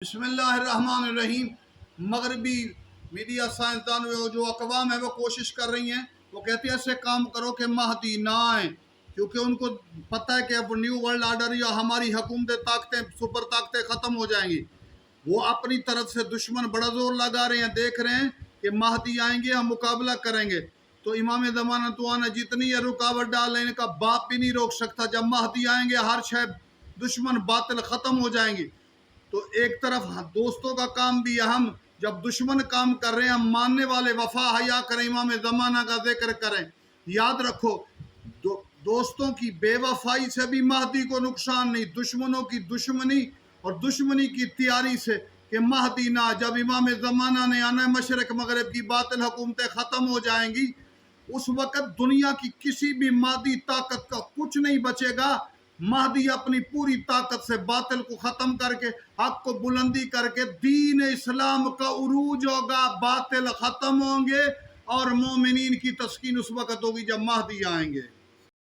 بسم اللہ الرحمن الرحیم۔ مغربی میڈیا سائنسدان جو اقوام ہیں وہ کوشش کر رہی ہیں، وہ کہتے ہیں ایسے کام کرو کہ مہدی نہ آئیں، کیونکہ ان کو پتہ ہے کہ اب نیو ورلڈ آرڈر یا ہماری حکومت طاقتیں سپر طاقتیں ختم ہو جائیں گی۔ وہ اپنی طرف سے دشمن بڑا زور لگا رہے ہیں، دیکھ رہے ہیں کہ مہدی آئیں گے، ہم مقابلہ کریں گے۔ تو امام زمانہ تو آنا جتنی یہ رکاوٹ ڈالیں، ان کا باپ بھی نہیں روک سکتا۔ جب مہدی آئیں گے ہر شے دشمن باطل ختم ہو جائیں گی۔ تو ایک طرف دوستوں کا کام بھی اہم، جب دشمن کام کر رہے ہیں ہم ماننے والے وفا حیا کریں، امام زمانہ کا ذکر کریں۔ یاد رکھو دوستوں کی بے وفائی سے بھی مہدی کو نقصان نہیں، دشمنوں کی دشمنی اور دشمنی کی تیاری سے کہ مہدی نہ، جب امام زمانہ نے آنا ہے مشرق مغرب کی باطل حکومتیں ختم ہو جائیں گی، اس وقت دنیا کی کسی بھی مادی طاقت کا کچھ نہیں بچے گا۔ مہدی اپنی پوری طاقت سے باطل کو ختم کر کے حق کو بلندی کر کے دین اسلام کا عروج ہوگا، باطل ختم ہوں گے اور مومنین کی تسکین اس وقت ہوگی جب مہدی آئیں گے۔